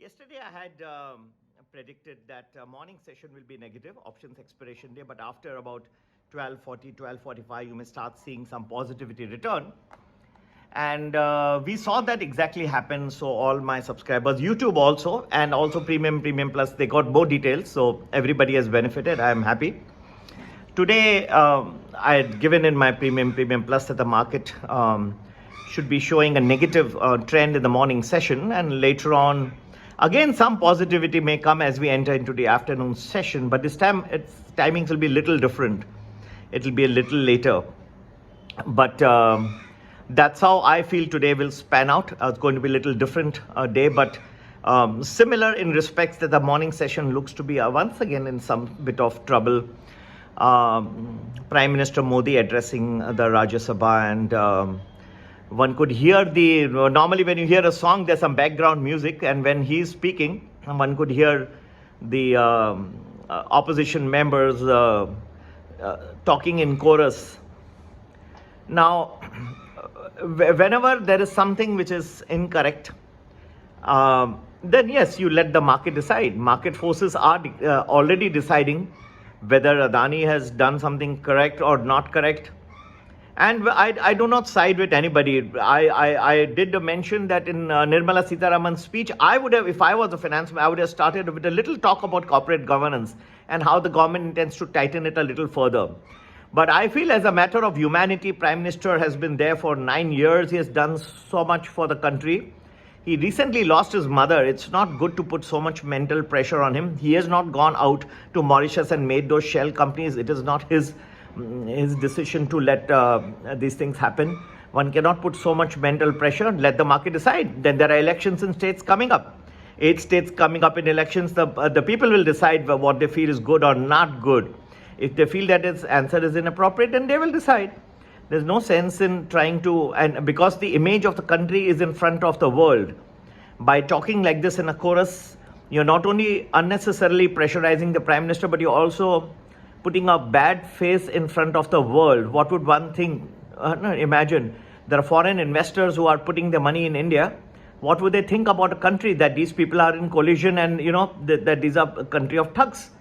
Yesterday, I had predicted that morning session will be negative, options expiration day, but after about 12:40, 12:45, you may start seeing some positivity return. And we saw that exactly happen. So all my subscribers, YouTube also, and also Premium Plus, they got more details. So everybody has benefited. I am happy. Today, I had given in my Premium Plus that the market should be showing a negative trend in the morning session, and later on, again, some positivity may come as we enter into the afternoon session, but this time its timings will be a little different. It will be a little later. But that's how I feel today will span out. It's going to be a little different day, but similar in respects that the morning session looks to be once again in some bit of trouble. Prime Minister Modi addressing the Rajya Sabha, and one could hear normally when you hear a song, there's some background music, and when he's speaking, one could hear the opposition members talking in chorus. Now, whenever there is something which is incorrect, then yes, you let the market decide. Market forces are already deciding whether Adani has done something correct or not correct. And I do not side with anybody. I did mention that in Nirmala Sitharaman's speech, I would have, if I was a finance man, I would have started with a little talk about corporate governance and how the government intends to tighten it a little further. But I feel as a matter of humanity, Prime Minister has been there for 9 years. He has done so much for the country. He recently lost his mother. It's not good to put so much mental pressure on him. He has not gone out to Mauritius and made those shell companies. It is not his decision to let these things happen. One cannot put so much mental pressure. Let the market decide. Then there are elections in states coming up. 8 states coming up in elections. The people will decide what they feel is good or not good. If they feel that its answer is inappropriate, then they will decide. There's no sense in trying to, and because the image of the country is in front of the world, by talking like this in a chorus, you're not only unnecessarily pressurizing the Prime Minister, but you're also putting a bad face in front of the world. What would one think? Imagine there are foreign investors who are putting their money in India. What would they think about a country that these people are in collision and that these are a country of thugs?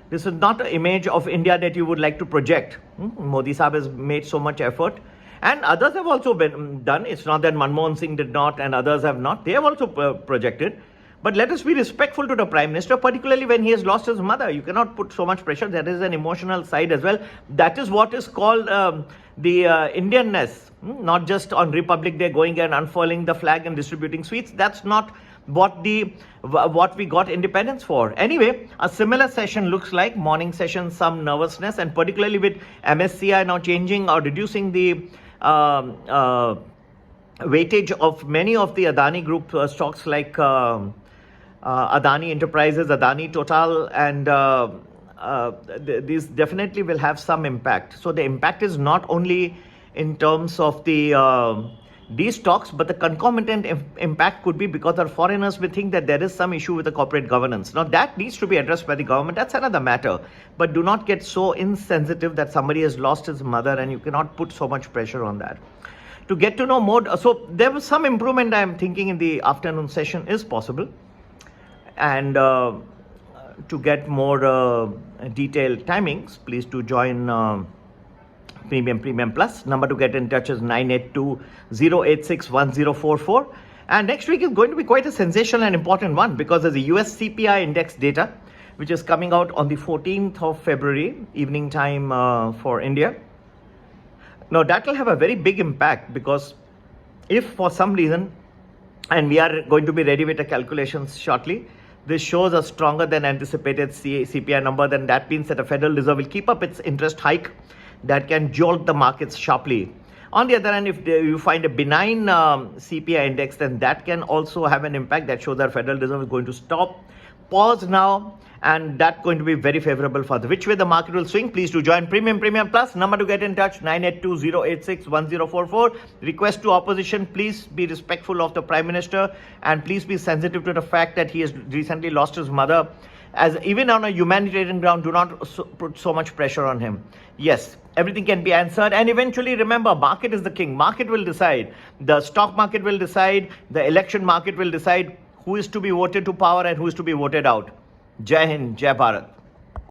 This is not an image of India that you would like to project. Modi Sahib has made so much effort, and others have also been done. It's not that Manmohan Singh did not and others have not. They have also projected. But let us be respectful to the Prime Minister, particularly when he has lost his mother. You cannot put so much pressure. There is an emotional side as well. That is what is called the Indianness. Not just on Republic Day going and unfurling the flag and distributing sweets. That's not what we got independence for. Anyway, a similar session looks like morning session, some nervousness, and particularly with MSCI now changing or reducing the weightage of many of the Adani Group stocks like Adani Enterprises, Adani Total, and these definitely will have some impact. So the impact is not only in terms of these stocks, but the concomitant impact could be because our foreigners will think that there is some issue with the corporate governance. Now that needs to be addressed by the government. That's another matter. But do not get so insensitive that somebody has lost his mother and you cannot put so much pressure on that. To get to know more, so there was some improvement I am thinking in the afternoon session is possible. And to get more detailed timings, please do join Premium Plus. Number to get in touch is 982-086-1044. And next week is going to be quite a sensational and important one because there's a US CPI index data which is coming out on the 14th of February, evening time for India. Now that will have a very big impact because if for some reason, and we are going to be ready with the calculations shortly, this shows a stronger than anticipated CPI number, then that means that the Federal Reserve will keep up its interest hike that can jolt the markets sharply. On the other hand, if you find a benign CPI index, then that can also have an impact that shows that Federal Reserve is going to pause now, and that's going to be very favorable for which way the market will swing. Please do join Premium Plus. Number to get in touch 982-086-1044. Request to opposition, please be respectful of the Prime Minister and please be sensitive to the fact that he has recently lost his mother. As even on a humanitarian ground, do not put so much pressure on him. Yes, everything can be answered, and eventually remember, market is the king. Market will decide. The stock market will decide. The election market will decide who is to be voted to power and who is to be voted out. Jai Hind, Jai Bharat.